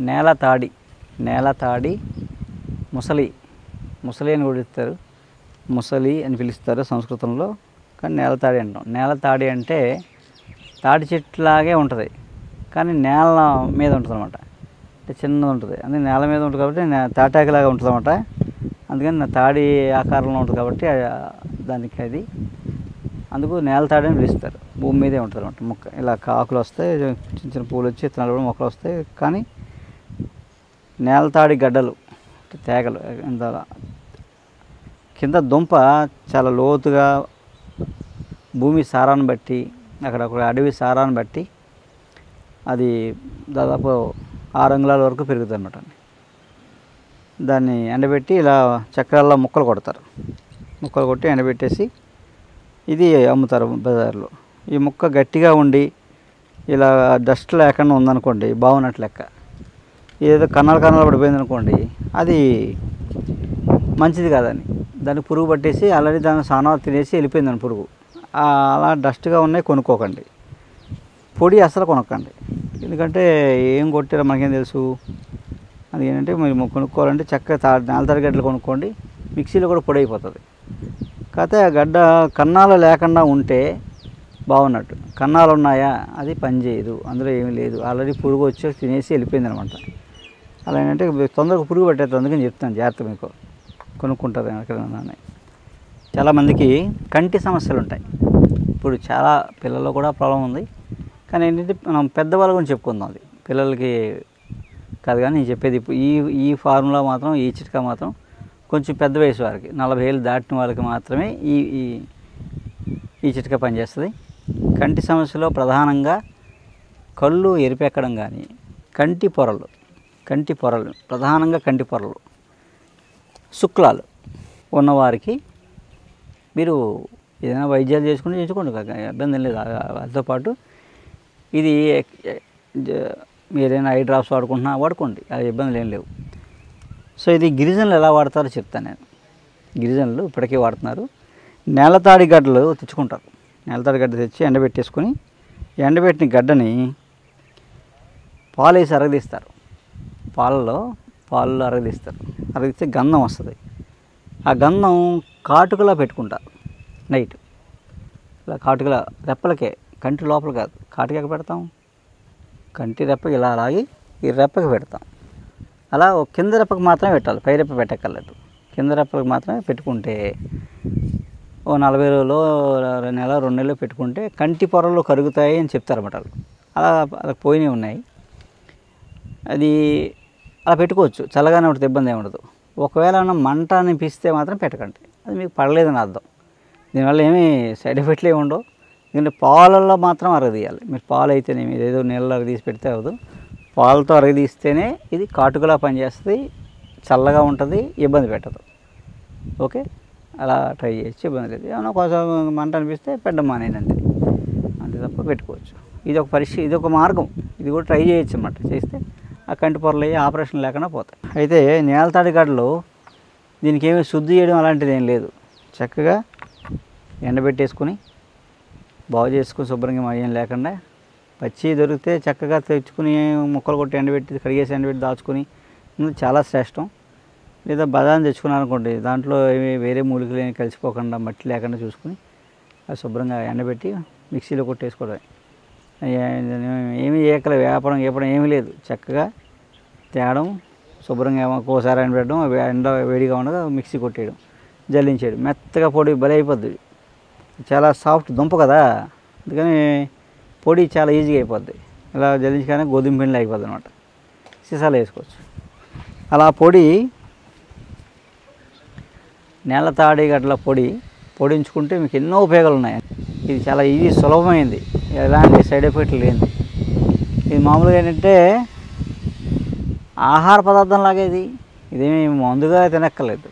నేలతాడి, నేలతాడి, ముసలి, ముసలి అని కూడా పిలుస్తారు, ముసలి అని పిలుస్తారు సంస్కృతంలో, కానీ నేలతాడి అంటాం. నేలతాడి అంటే తాడి చెట్టులాగే ఉంటుంది, కానీ నేల మీద ఉంటుంది అనమాట. అంటే చిన్నది ఉంటుంది, అందుకే నేల మీద ఉంటుంది కాబట్టి తాటాకులాగా ఉంటుంది అనమాట. అందుకని తాడి ఆకారంలో ఉంటుంది కాబట్టి దానికి అది అందుకు నేలతాడి అని పిలుస్తారు. భూమి మీదే ఉంటుంది అనమాట. మొక్క ఇలా ఆకులు వస్తాయి, చిన్న చిన్న పూలు వచ్చి విత్తనాలు కూడా మొక్కలు వస్తాయి, కానీ నేలతాడి గడ్డలు తేగలు కింద దుంప చాలా లోతుగా భూమి సారాన్ని బట్టి అక్కడ అడవి సారాన్ని బట్టి అది దాదాపు 6 అంగుళాల వరకు పెరుగుతుంది అన్నమాట. దాన్ని ఎండబెట్టి ఇలా చక్రాల్లో ముక్కలు కొడతారు, ముక్కలు కొట్టి ఎండబెట్టేసి ఇది అమ్ముతారు బజార్లో. ఈ ముక్క గట్టిగా ఉండి ఇలా డస్ట్ లేకుండా ఉందనుకోండి, బాగున్నట్టు లెక్క. ఏదో కన్నాలు పడిపోయింది అనుకోండి, అది మంచిది కాదని దాన్ని పురుగు పట్టేసి ఆల్రెడీ దాన్ని సానా తినేసి వెళ్ళిపోయిందని పురుగు. అలా డస్ట్గా ఉన్నాయి కొనుక్కోకండి. పొడి అసలు కొనక్కండి, ఎందుకంటే ఏం కొట్టారో మనకేం తెలుసు. అది ఏంటంటే మీరు కొనుక్కోవాలంటే చక్కగా నేలతాడి గడ్డలు కొనుక్కోండి, మిక్సీలో కూడా పొడి అయిపోతుంది. కాకపోతే ఆ గడ్డ కన్నాలు లేకుండా ఉంటే బాగున్నట్టు. కన్నాలు ఉన్నాయా అది పని చేయదు, అందులో ఏమీ లేదు, ఆల్రెడీ పురుగు వచ్చి తినేసి వెళ్ళిపోయింది అనమాట. అలా ఏంటంటే తొందరగా పురుగు పట్టేస్తుంది, అందుకని చెప్తాను జాగ్రత్త, మీకు కొనుక్కుంటారు ఎక్కడైనా. చాలామందికి కంటి సమస్యలు ఉంటాయి. ఇప్పుడు చాలా పిల్లల్లో కూడా ప్రాబ్లం ఉంది, కానీ ఏంటంటే మనం పెద్దవాళ్ళ గురించి చెప్పుకుందాం. అది పిల్లలకి కాదు, కానీ నేను చెప్పేది ఇప్పుడు ఈ ఫార్ములా మాత్రం, ఈ చిట్కా మాత్రం కొంచెం పెద్ద వయసు వారికి, 40 ఏళ్ళు దాటిన వాళ్ళకి మాత్రమే ఈ చిట్కా పనిచేస్తుంది. కంటి సమస్యలో ప్రధానంగా కళ్ళు ఎరిపెక్కడం కానీ, కంటి పొరలు ప్రధానంగా కంటి పొరలు, శుక్లాలు ఉన్నవారికి మీరు ఏదైనా వైద్యాలు చేసుకోండి, ఇబ్బంది లేదు. వాటితో పాటు ఇది మీరైనా ఐ డ్రాప్స్ వాడుకోండి, అది ఇబ్బందులు ఏం లేవు. సో ఇది గిరిజనులు ఎలా వాడతారో చెప్తాను నేను. గిరిజనులు ఇప్పటికే వాడుతున్నారు. నేలతాడి గడ్డలు తెచ్చుకుంటారు. నేలతాడి గడ్డ తెచ్చి ఎండబెట్టేసుకొని, ఎండబెట్టిన గడ్డని పాలు వేసి అరగదీస్తారు. పాలలో అరగదీస్తే గంధం వస్తుంది. ఆ గంధం కాటుకలా పెట్టుకుంటారు నైట్. ఇలా కాటుకలా రెప్పలకే, కంటి లోపల కాదు. కాటుక ఎక్కడ పెడతాం? కంటి రెప్పకి ఇలా లాగి ఈ రెప్పకి పెడతాం. అలా కింద రెప్పకి మాత్రమే పెట్టాలి, పై రెప్ప పెట్టక్కర్లేదు. కింద రెప్పకి మాత్రమే పెట్టుకుంటే 40 రోజులు, నెల 2 నెలలు పెట్టుకుంటే కంటి పొరలు కరుగుతాయి అని చెప్తారన్నమాట. అలా పోయినవి ఉన్నాయి. అది అలా పెట్టుకోవచ్చు, చల్లగానే ఉంటుంది, ఇబ్బంది ఏమి ఉండదు. ఒకవేళ మంట అనిపిస్తే మాత్రం పెట్టకండి, అది మీకు పడలేదని అర్థం. దీనివల్ల ఏమీ సైడ్ ఎఫెక్ట్లు ఏమి ఉండవు. ఎందుకంటే పాలల్లో మాత్రం అరగదీయాలి. మీరు పాలు అయితేనే, మీరు ఏదో నీళ్ళలో అరగదీసి పెడితే అవ్వదు. పాలతో అరగదీస్తేనే ఇది కాటుకలా పనిచేస్తుంది, చల్లగా ఉంటుంది, ఇబ్బంది పెట్టదు. ఓకే, అలా ట్రై చేయొచ్చు, ఇబ్బంది లేదు. ఏమన్నా కొంచెం మంట అనిపిస్తే పెట్టడం మానేనండి, అంతే తప్ప పెట్టుకోవచ్చు. ఇది ఒక మార్గం, ఇది కూడా ట్రై చేయొచ్చు అన్నమాట. చేస్తే ఆ కంటి పొరలు అయ్యి ఆపరేషన్ లేకుండా పోతాయి. అయితే నేలతాడి గడ్డలు దీనికి ఏమీ శుద్ధి చేయడం అలాంటిది ఏం లేదు. చక్కగా ఎండబెట్టేసుకొని బాగు చేసుకుని శుభ్రంగా ఏం లేకుండా, పచ్చి దొరికితే చక్కగా తెచ్చుకుని ముక్కలు కొట్టి ఎండబెట్టి, కడిగేసి ఎండబెట్టి దాచుకొని చాలా శ్రేష్టం. లేదా బదాం తెచ్చుకున్నారనుకోండి, దాంట్లో వేరే మూలికలు ఏమి కలిసిపోకుండా, మట్టి లేకుండా చూసుకుని అది శుభ్రంగా ఎండబెట్టి మిక్సీలో కొట్టేసుకోవడం. ఏమీ చేయక్కల, వేపడం ఏమీ లేదు. చక్కగా తేడం, శుభ్రంగా ఒక్కోసారి ఎండబెట్టడం, ఎండ వేడిగా ఉండగా మిక్సీ కొట్టేయడం, జల్లించేయడం, మెత్తగా పొడి బలి అయిపోద్ది. చాలా సాఫ్ట్ దుంప కదా, అందుకని పొడి చాలా ఈజీగా అయిపోద్ది. ఇలా జల్లించగానే గోధుమ పిండిలో అయిపోద్ది అనమాట. సీసాలు వేసుకోవచ్చు. అలా నేలతాడి గడ్డల పొడించుకుంటే మీకు ఎన్నో ఉపయోగాలు ఉన్నాయి. ఇది చాలా ఈజీ, సులభమైంది, ఎలాంటి సైడ్ ఎఫెక్ట్లు లేనిది. ఇది మామూలుగా ఏంటంటే ఆహార పదార్థం లాగా ఇదేమీ మందుగా తినక్కర్లేదు,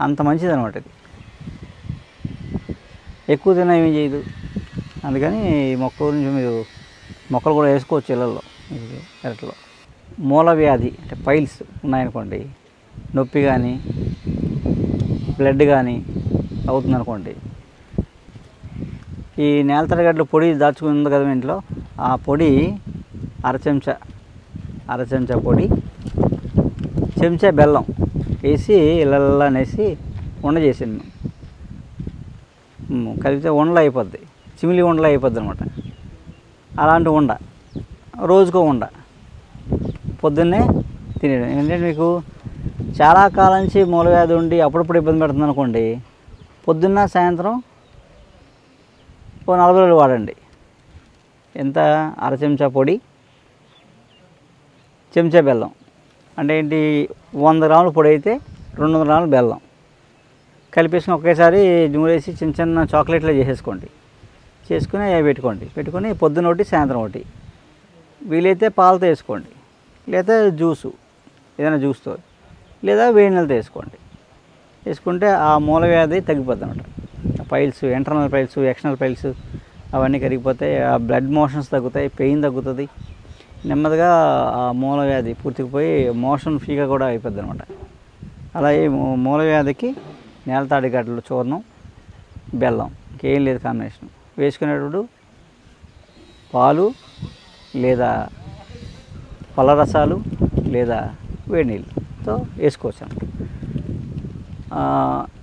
అంత మంచిది అనమాట. ఇది ఎక్కువ తిన ఏమీ చేయదు. అందుకని ఈ మొక్క గురించి మీరు మొక్కలు కూడా వేసుకోవచ్చు ఇళ్ళల్లో, పెరట్లో. మూల వ్యాధి అంటే పైల్స్ ఉన్నాయనుకోండి, నొప్పి కానీ బ్లడ్ కానీ అవుతుందనుకోండి, ఈ నేలతాడి గడ్డల పొడి దాచుకుని ఉంది కదా ఇంట్లో, ఆ పొడి 1/2 చెంచా అర చెంచా పొడి, చెంచా బెల్లం వేసి ఇలా అనేసి ఉండ చేసాను. కలిపితే ఉండలు అయిపోద్ది, చిమిలి ఉండలు అయిపోద్ది అనమాట. అలాంటి ఉండ రోజుకో ఉండ పొద్దున్నే తినేయడం. ఏంటంటే మీకు చాలా కాలం నుంచి మూలవ్యాధి ఉండి అప్పుడప్పుడు ఇబ్బంది పెడుతుంది అనుకోండి, పొద్దున్న సాయంత్రం ఓ 40 రోజులు వాడండి. ఎంత? అర చెంచా పొడి, చెంచా బెల్లం. అంటే ఏంటి, 100 గ్రాముల పొడి అయితే 200 గ్రాముల బెల్లం కలిపేసుకుని ఒకేసారి నూరేసి చిన్న చిన్న చాక్లెట్లు చేసేసుకోండి. చేసుకుని అవి పెట్టుకొని పొద్దున ఒకటి సాయంత్రం ఒకటి, వీలైతే పాలతో వేసుకోండి, లేదా జ్యూసు ఏదైనా జ్యూస్తో, లేదా వేడి నీళ్ళతో వేసుకోండి. వేసుకుంటే ఆ మూలవ్యాధి తగ్గిపోద్ది అనమాట. Piles, internal piles, external piles అవన్నీ కరిగిపోతాయి. ఆ బ్లడ్ మోషన్స్ తగ్గుతాయి, పెయిన్ తగ్గుతుంది. నెమ్మదిగా ఆ మూలవ్యాధి పూర్తిగా పోయి మోషన్ ఫ్రీగా కూడా అయిపోద్ది అనమాట. అలాగే మూలవ్యాధికి నేలతాడి గడ్డలు చూర్ణం, బెల్లం, ఇంకేం లేదు కాంబినేషన్. వేసుకునేటప్పుడు పాలు లేదా పళ్ళ రసాలు లేదా వేడి నీళ్ళతో వేసుకోవచ్చు అన్నమాట.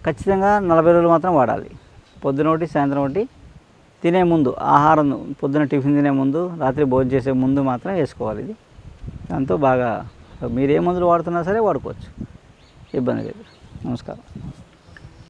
ఖచ్చితంగా 40 రోజులు మాత్రం వాడాలి. పొద్దున ఒకటి సాయంత్రం ఒకటి, తినే ముందు ఆహారం, పొద్దున టిఫిన్ తినే ముందు, రాత్రి భోజనం చేసే ముందు మాత్రం వేసుకోవాలి. ఇది దాంతో బాగా మీరు ఏ మందులు వాడుతున్నా సరే వాడుకోవచ్చు, ఇబ్బంది లేదు. నమస్కారం.